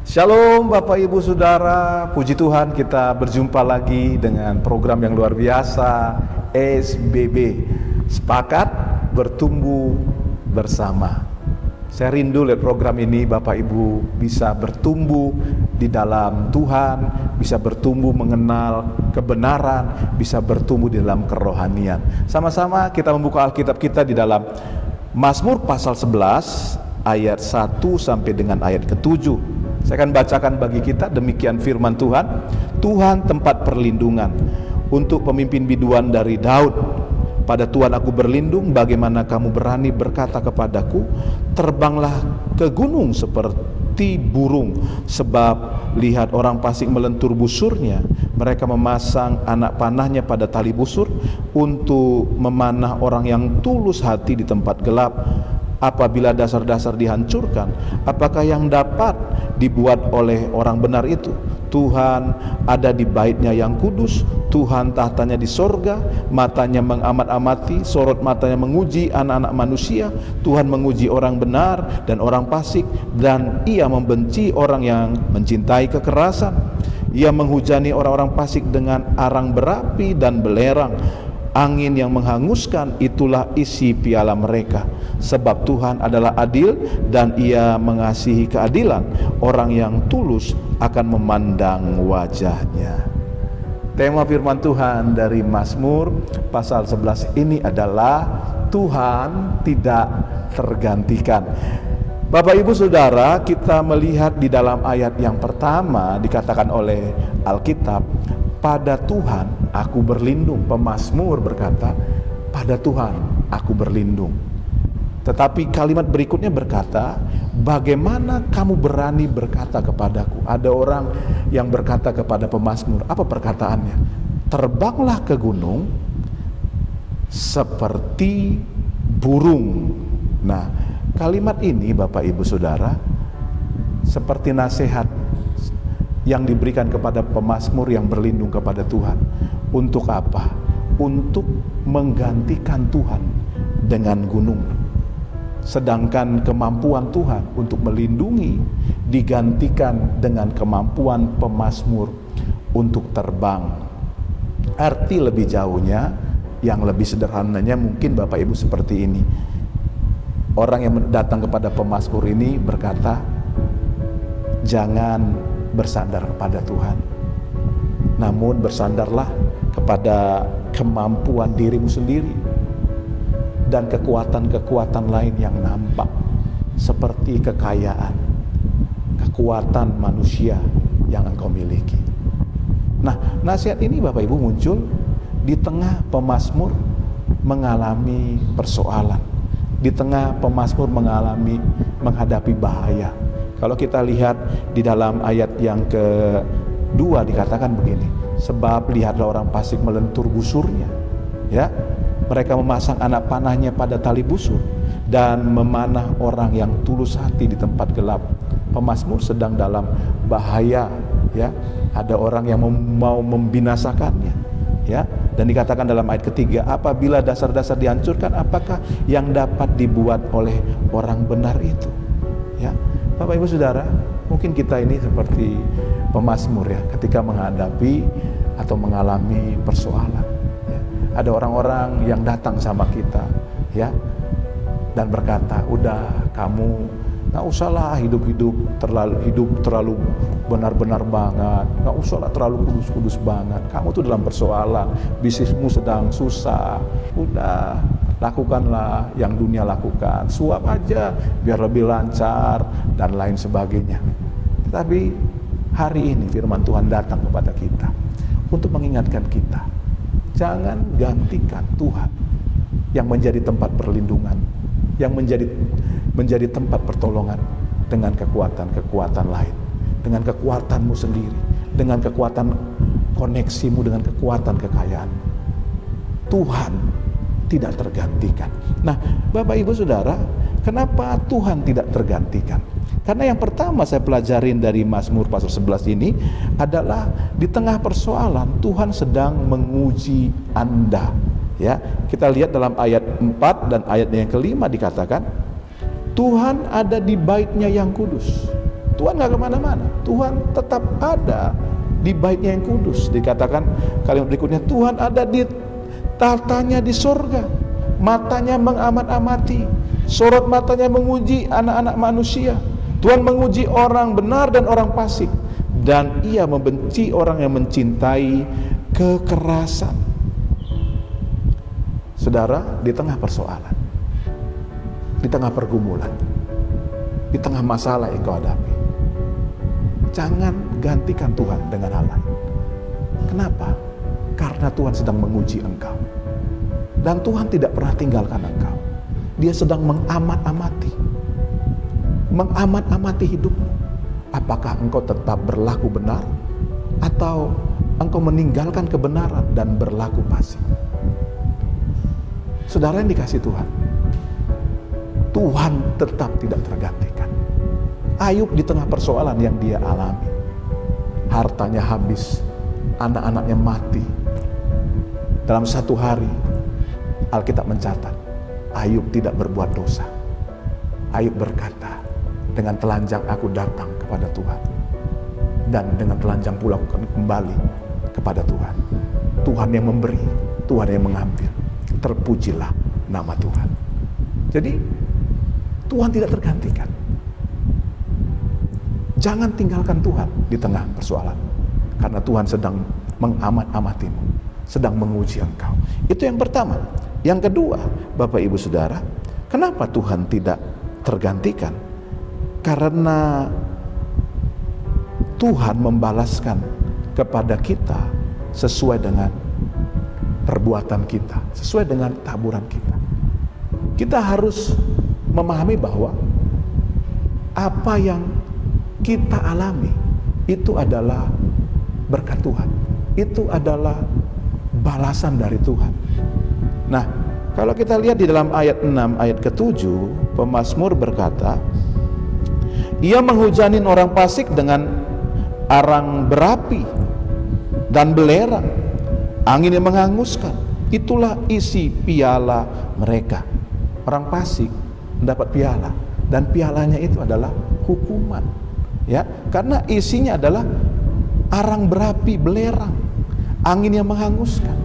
Shalom Bapak Ibu Saudara, puji Tuhan kita berjumpa lagi dengan program yang luar biasa SBB, Sepakat Bertumbuh Bersama. Saya rindu lihat program ini Bapak Ibu bisa bertumbuh di dalam Tuhan, bisa bertumbuh mengenal kebenaran, bisa bertumbuh di dalam kerohanian. Sama-sama kita membuka Alkitab kita di dalam Mazmur pasal 11 ayat 1 sampai dengan ayat ke-7. Saya akan bacakan bagi kita, demikian firman Tuhan. Tuhan tempat perlindungan untuk pemimpin biduan dari Daud. Pada Tuhan aku berlindung, bagaimana kamu berani berkata kepadaku, terbanglah ke gunung seperti burung, sebab lihat orang fasik melentur busurnya, mereka memasang anak panahnya pada tali busur untuk memanah orang yang tulus hati di tempat gelap. Apabila dasar-dasar dihancurkan, apakah yang dapat dibuat oleh orang benar itu? Tuhan ada di baitnya yang kudus, Tuhan tahtanya di sorga, matanya mengamat-amati, sorot matanya menguji anak-anak manusia. Tuhan menguji orang benar dan orang fasik, dan ia membenci orang yang mencintai kekerasan. Ia menghujani orang-orang fasik dengan arang berapi dan belerang. Angin yang menghanguskan, itulah isi piala mereka. Sebab Tuhan adalah adil dan ia mengasihi keadilan. Orang yang tulus akan memandang wajahnya. Tema firman Tuhan dari Mazmur pasal 11 ini adalah Tuhan tidak tergantikan. Bapak Ibu Saudara, kita melihat di dalam ayat yang pertama dikatakan oleh Alkitab, pada Tuhan aku berlindung. Pemazmur berkata, pada Tuhan aku berlindung. Tetapi kalimat berikutnya berkata, bagaimana kamu berani berkata kepadaku? Ada orang yang berkata kepada pemazmur, apa perkataannya? Terbanglah ke gunung seperti burung. Nah, kalimat ini Bapak Ibu Saudara seperti nasihat yang diberikan kepada pemazmur yang berlindung kepada Tuhan. Untuk apa? Untuk menggantikan Tuhan dengan gunung. Sedangkan kemampuan Tuhan untuk melindungi digantikan dengan kemampuan pemazmur untuk terbang. Arti lebih jauhnya, yang lebih sederhananya mungkin Bapak Ibu seperti ini. Orang yang datang kepada pemazmur ini berkata, jangan bersandar kepada Tuhan, namun bersandarlah kepada kemampuan dirimu sendiri dan kekuatan-kekuatan lain yang nampak, seperti kekayaan, kekuatan manusia yang engkau miliki. Nah, nasihat ini Bapak Ibu muncul di tengah pemazmur mengalami persoalan, di tengah pemazmur menghadapi bahaya. Kalau kita lihat di dalam ayat yang kedua dikatakan begini, sebab lihatlah orang fasik melentur busurnya, ya, mereka memasang anak panahnya pada tali busur dan memanah orang yang tulus hati di tempat gelap. Pemazmur sedang dalam bahaya, ya, ada orang yang mau membinasakannya, ya, dan dikatakan dalam ayat ketiga, apabila dasar-dasar dihancurkan, apakah yang dapat dibuat oleh orang benar itu? Ya, Bapak Ibu Saudara, mungkin kita ini seperti pemazmur, ya, ketika menghadapi atau mengalami persoalan, ya. Ada orang-orang yang datang sama kita, ya, dan berkata, udah kamu nggak usahlah hidup terlalu benar-benar banget, nggak usahlah terlalu kudus banget, kamu tuh dalam persoalan, bisnismu sedang susah, udah lakukanlah yang dunia lakukan, suap aja biar lebih lancar dan lain sebagainya. Tetapi hari ini firman Tuhan datang kepada kita untuk mengingatkan kita, jangan gantikan Tuhan yang menjadi tempat perlindungan, yang menjadi tempat pertolongan dengan kekuatan-kekuatan lain, dengan kekuatanmu sendiri, dengan kekuatan koneksimu, dengan kekuatan kekayaan. Tuhan tidak tergantikan. Nah, Bapak Ibu Saudara, kenapa Tuhan tidak tergantikan? Karena yang pertama saya pelajarin dari Mazmur pasal 11 ini adalah di tengah persoalan Tuhan sedang menguji Anda. Ya, kita lihat dalam ayat 4 dan ayat yang kelima dikatakan, Tuhan ada di baitnya yang kudus. Tuhan nggak kemana-mana. Tuhan tetap ada di baitnya yang kudus. Dikatakan kalimat berikutnya, Tuhan ada di tahtanya di surga, matanya mengamat-amati, sorot matanya menguji anak-anak manusia. Tuhan menguji orang benar dan orang fasik, dan Ia membenci orang yang mencintai kekerasan. Saudara, di tengah persoalan, di tengah pergumulan, di tengah masalah yang kau hadapi, jangan gantikan Tuhan dengan hal lain. Kenapa? Karena Tuhan sedang menguji engkau. Dan Tuhan tidak pernah tinggalkan engkau. Dia sedang mengamat-amati hidupmu. Apakah engkau tetap berlaku benar, atau engkau meninggalkan kebenaran dan berlaku fasik? Saudara yang dikasihi Tuhan, Tuhan tetap tidak tergantikan. Ayub di tengah persoalan yang dia alami, hartanya habis, anak-anaknya mati. Dalam satu hari, Alkitab mencatat, Ayub tidak berbuat dosa. Ayub berkata, dengan telanjang aku datang kepada Tuhan, dan dengan telanjang pula aku akan kembali kepada Tuhan. Tuhan yang memberi, Tuhan yang mengambil. Terpujilah nama Tuhan. Jadi Tuhan tidak tergantikan. Jangan tinggalkan Tuhan di tengah persoalan, karena Tuhan sedang mengamat-amatimu, sedang menguji engkau. Itu yang pertama. Yang kedua, Bapak Ibu Saudara, kenapa Tuhan tidak tergantikan? Karena Tuhan membalaskan kepada kita sesuai dengan perbuatan kita, sesuai dengan taburan kita. Kita harus memahami bahwa apa yang kita alami itu adalah berkat Tuhan. Itu adalah balasan dari Tuhan. Nah, kalau kita lihat di dalam ayat 6, ayat ke-7, pemazmur berkata, Ia menghujanin orang fasik dengan arang berapi dan belerang, angin yang menghanguskan. Itulah isi piala mereka. Orang fasik mendapat piala, dan pialanya itu adalah hukuman. Ya, karena isinya adalah arang berapi, belerang, angin yang menghanguskan.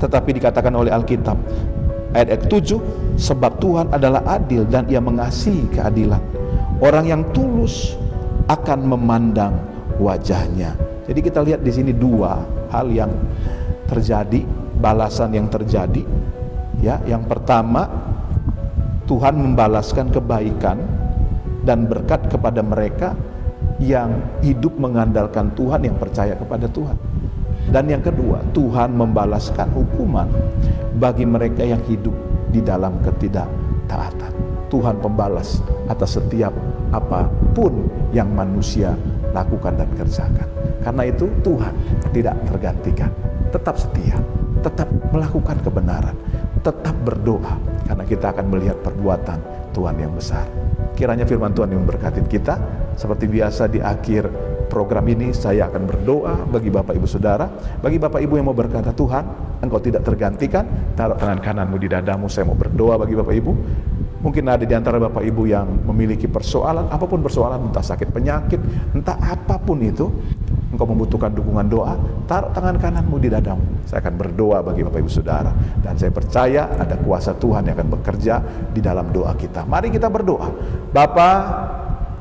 Tetapi dikatakan oleh Alkitab ayat 7, sebab Tuhan adalah adil dan Ia mengasihi keadilan. Orang yang tulus akan memandang wajahnya. Jadi kita lihat di sini dua hal yang terjadi, balasan yang terjadi. Ya, yang pertama, Tuhan membalaskan kebaikan dan berkat kepada mereka yang hidup mengandalkan Tuhan, yang percaya kepada Tuhan. Dan yang kedua, Tuhan membalaskan hukuman bagi mereka yang hidup di dalam ketidaktaatan. Tuhan pembalas atas setiap apapun yang manusia lakukan dan kerjakan. Karena itu Tuhan tidak tergantikan, tetap setia, tetap melakukan kebenaran, tetap berdoa, karena kita akan melihat perbuatan Tuhan yang besar. Kiranya firman Tuhan yang memberkati kita. Seperti biasa di akhir program ini saya akan berdoa bagi Bapak Ibu Saudara. Bagi Bapak Ibu yang mau berkata, Tuhan Engkau tidak tergantikan, taruh tangan kananmu di dadamu. Saya mau berdoa bagi Bapak Ibu. Mungkin ada di antara Bapak Ibu yang memiliki persoalan, apapun persoalan, entah sakit penyakit, entah apapun itu, engkau membutuhkan dukungan doa, taruh tangan kananmu di dadamu. Saya akan berdoa bagi Bapak Ibu Saudara, dan saya percaya ada kuasa Tuhan yang akan bekerja di dalam doa kita. Mari kita berdoa. Bapa,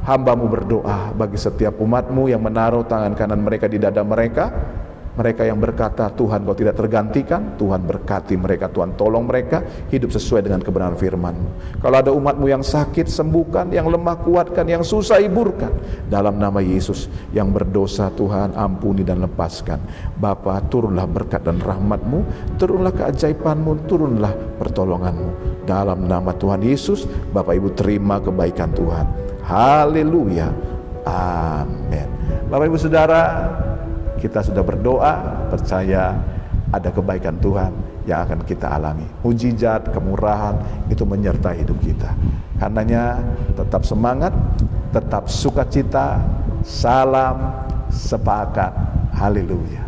hamba-Mu berdoa bagi setiap umat-Mu yang menaruh tangan kanan mereka di dada mereka. Mereka yang berkata, Tuhan Kau tidak tergantikan, Tuhan berkati mereka, Tuhan tolong mereka hidup sesuai dengan kebenaran firman-Mu. Kalau ada umat-Mu yang sakit, sembuhkan, yang lemah kuatkan, yang susah hiburkan. Dalam nama Yesus, yang berdosa Tuhan ampuni dan lepaskan. Bapa, turunlah berkat dan rahmat-Mu, turunlah keajaiban-Mu, turunlah pertolongan-Mu. Dalam nama Tuhan Yesus, Bapak Ibu terima kebaikan Tuhan. Haleluya. Amin. Bapak Ibu Saudara, kita sudah berdoa, percaya ada kebaikan Tuhan yang akan kita alami. Mujizat, kemurahan itu menyertai hidup kita. Karenanya tetap semangat, tetap sukacita, salam sepakat. Haleluya.